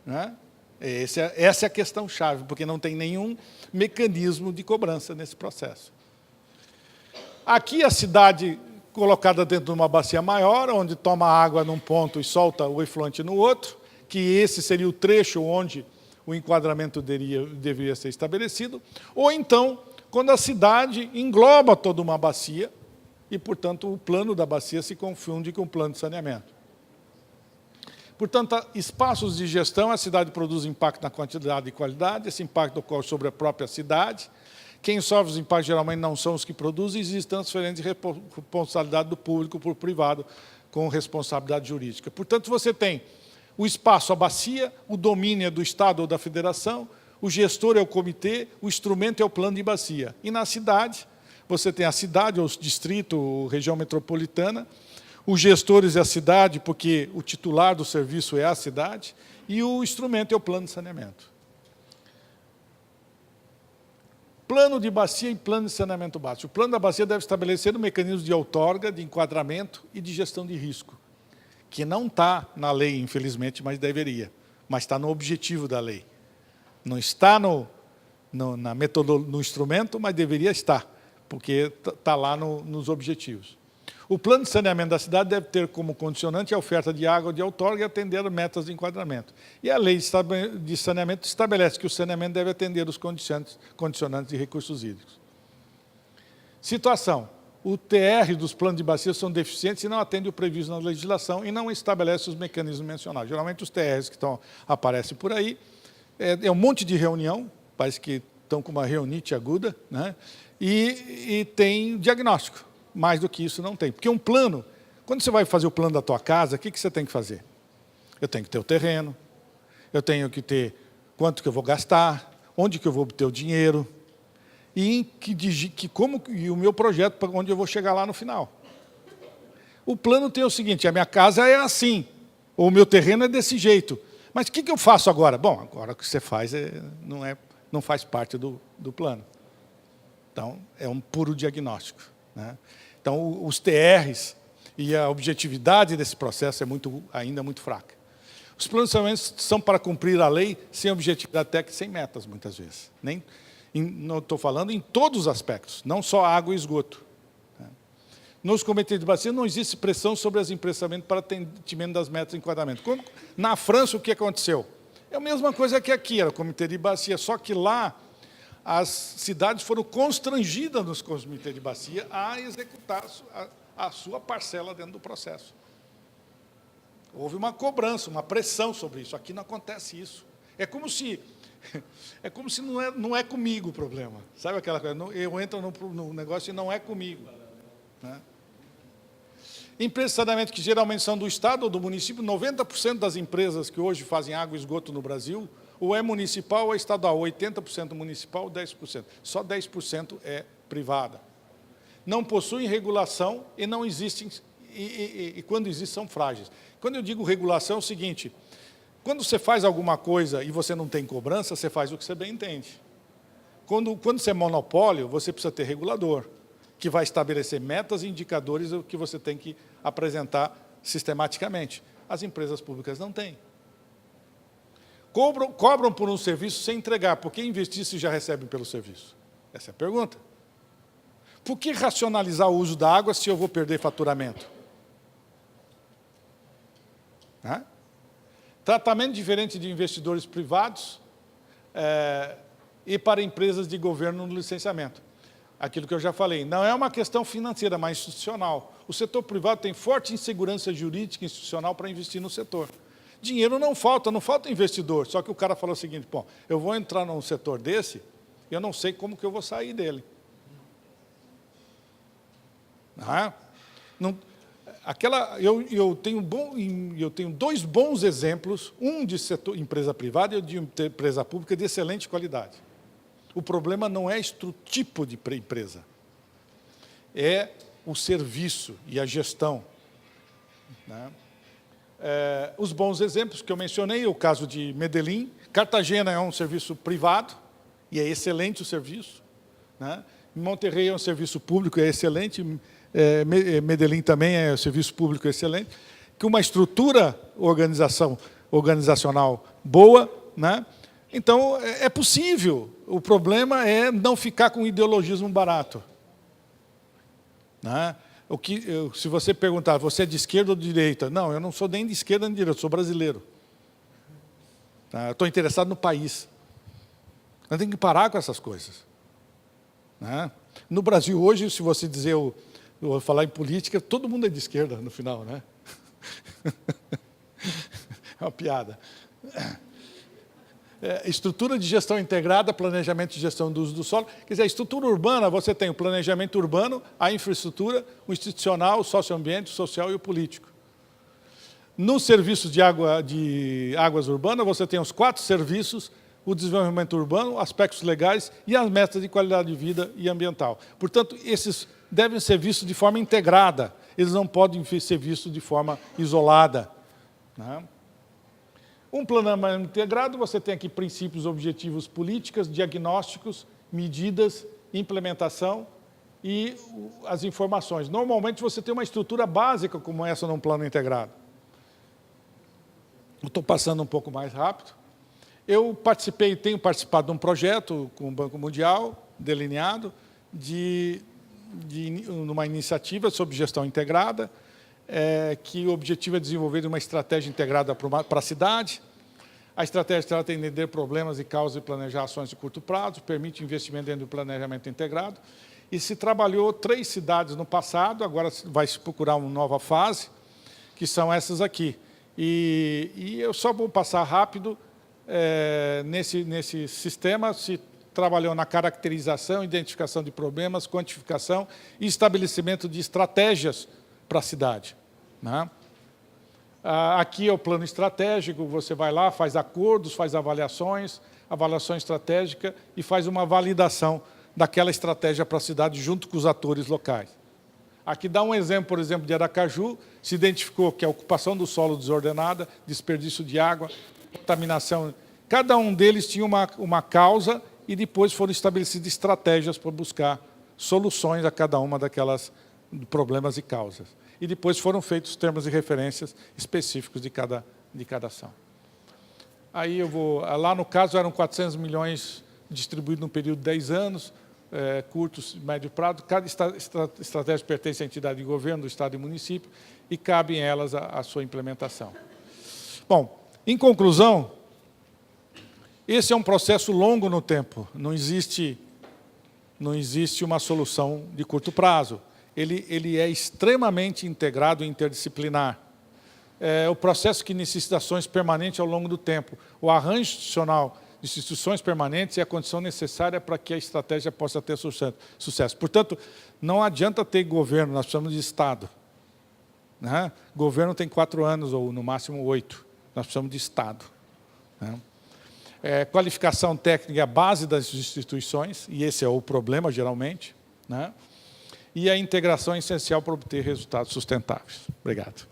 né? Essa é a questão-chave, porque não tem nenhum mecanismo de cobrança nesse processo. Aqui a cidade colocada dentro de uma bacia maior, onde toma água num ponto e solta o efluente no outro, que esse seria o trecho onde o enquadramento deveria ser estabelecido, ou então, quando a cidade engloba toda uma bacia, e, portanto, o plano da bacia se confunde com o plano de saneamento. Portanto, espaços de gestão, a cidade produz impacto na quantidade e qualidade, esse impacto ocorre sobre a própria cidade. Quem sofre os impactos geralmente não são os que produzem, existe transferência de responsabilidade do público para o privado com responsabilidade jurídica. Portanto, você tem o espaço, a bacia, o domínio é do Estado ou da Federação, o gestor é o comitê, o instrumento é o plano de bacia. E na cidade, você tem a cidade, ou distrito, ou região metropolitana, os gestores é a cidade, porque o titular do serviço é a cidade, e o instrumento é o plano de saneamento. Plano de bacia e plano de saneamento básico. O plano da bacia deve estabelecer um mecanismo de outorga, de enquadramento e de gestão de risco, que não está na lei, infelizmente, mas deveria. Mas está no objetivo da lei. Não está no instrumento, mas deveria estar, porque está lá nos objetivos. O plano de saneamento da cidade deve ter como condicionante a oferta de água de outorga e atender metas de enquadramento. E a lei de saneamento estabelece que o saneamento deve atender os condicionantes de recursos hídricos. Situação. O TR dos planos de bacia são deficientes e não atendem o previsto na legislação e não estabelecem os mecanismos mencionados. Geralmente os TRs que aparecem por aí, é um monte de reunião, parece que estão com uma reunite aguda, né? E tem diagnóstico. Mais do que isso não tem. Porque um plano, quando você vai fazer o plano da tua casa, o que você tem que fazer? Eu tenho que ter o terreno, eu tenho que ter quanto que eu vou gastar, onde que eu vou obter o dinheiro, e o meu projeto, para onde eu vou chegar lá no final. O plano tem o seguinte, a minha casa é assim, ou o meu terreno é desse jeito. Mas o que eu faço agora? Bom, agora o que você faz não faz parte do plano. Então, é um puro diagnóstico, né? Então, os TRs e a objetividade desse processo é ainda muito fraca. Os planos são para cumprir a lei sem objetividade técnica e sem metas, muitas vezes. Não estou falando em todos os aspectos, não só água e esgoto. Nos comitês de bacia não existe pressão sobre as emprestamentos para atendimento das metas de enquadramento. Na França, o que aconteceu? É a mesma coisa que aqui, era o comitê de bacia, só que lá as cidades foram constrangidas nos comitês de bacia a executar a sua parcela dentro do processo. Houve uma cobrança, uma pressão sobre isso. Aqui não acontece isso. É como se não é comigo o problema. Sabe aquela coisa? Eu entro no negócio e não é comigo, né? Empresas de saneamento que geralmente são do Estado ou do município, 90% das empresas que hoje fazem água e esgoto no Brasil, ou é municipal ou é estadual, 80% municipal, 10%. Só 10% é privada. Não possuem regulação e não existem, e quando existem são frágeis. Quando eu digo regulação é o seguinte, quando você faz alguma coisa e você não tem cobrança, você faz o que você bem entende. Quando você é monopólio, você precisa ter regulador, que vai estabelecer metas e indicadores que você tem que apresentar sistematicamente. As empresas públicas não têm. Cobram por um serviço sem entregar. Por que investir se já recebem pelo serviço? Essa é a pergunta. Por que racionalizar o uso da água se eu vou perder faturamento? Tratamento diferente de investidores privados e para empresas de governo no licenciamento. Aquilo que eu já falei, não é uma questão financeira, mas institucional. O setor privado tem forte insegurança jurídica e institucional para investir no setor. Dinheiro não falta investidor, só que o cara falou o seguinte, bom, eu vou entrar num setor desse, eu não sei como que eu vou sair dele. Eu tenho dois bons exemplos, um de empresa privada e de empresa pública de excelente qualidade. O problema não é o tipo de empresa, é o serviço e a gestão, né? Os bons exemplos que eu mencionei, o caso de Medellín, Cartagena é um serviço privado, e é excelente o serviço, né? Monterrey é um serviço público, é excelente, Medellín também é um serviço público excelente, que uma estrutura, organização organizacional boa, né? Então, é possível. O problema é não ficar com ideologismo barato. Né? Se você perguntar, você é de esquerda ou de direita? Não, eu não sou nem de esquerda nem de direita, eu sou brasileiro. Tá? Eu estou interessado no país. Eu tenho que parar com essas coisas. Né? No Brasil, hoje, se você dizer, eu vou falar em política, todo mundo é de esquerda no final, né? É uma piada. Estrutura de gestão integrada, planejamento de gestão do uso do solo. Quer dizer, a estrutura urbana, você tem o planejamento urbano, a infraestrutura, o institucional, o socioambiente, o social e o político. Nos serviços de águas urbanas, você tem os 4 serviços, o desenvolvimento urbano, aspectos legais e as metas de qualidade de vida e ambiental. Portanto, esses devem ser vistos de forma integrada, eles não podem ser vistos de forma isolada. Né? Um planejamento integrado, você tem aqui princípios, objetivos, políticas, diagnósticos, medidas, implementação e as informações. Normalmente você tem uma estrutura básica como essa num plano integrado. Eu estou passando um pouco mais rápido. Eu tenho participado de um projeto com o Banco Mundial, delineado, numa iniciativa sobre gestão integrada, que o objetivo é desenvolver uma estratégia integrada para a cidade. A estratégia trata de entender problemas e causas e planejar ações de curto prazo, permite investimento dentro do planejamento integrado. E se trabalhou 3 cidades no passado, agora vai se procurar uma nova fase, que são essas aqui. E eu só vou passar rápido. Nesse sistema se trabalhou na caracterização, identificação de problemas, quantificação e estabelecimento de estratégias para a cidade. Né? Aqui é o plano estratégico, você vai lá, faz acordos, faz avaliação estratégica e faz uma validação daquela estratégia para a cidade junto com os atores locais. Aqui dá um exemplo, por exemplo, de Aracaju, se identificou que a ocupação do solo desordenada, desperdício de água, contaminação, cada um deles tinha uma causa e depois foram estabelecidas estratégias para buscar soluções a cada uma daquelas problemas e causas. E depois foram feitos termos e referências específicos de cada ação. Aí lá no caso eram 400 milhões distribuídos num período de 10 anos, curtos, médio prazo. Cada estratégia pertence à entidade de governo do Estado e município e cabe em elas a sua implementação. Bom, em conclusão, esse é um processo longo no tempo, não existe uma solução de curto prazo. Ele é extremamente integrado e interdisciplinar. É o processo que necessita ações permanentes ao longo do tempo. O arranjo institucional de instituições permanentes é a condição necessária para que a estratégia possa ter sucesso. Portanto, não adianta ter governo, nós precisamos de Estado. Né? Governo tem 4 anos, ou no máximo 8. Nós precisamos de Estado. Né? Qualificação técnica é a base das instituições, e esse é o problema, geralmente. Né? E a integração é essencial para obter resultados sustentáveis. Obrigado.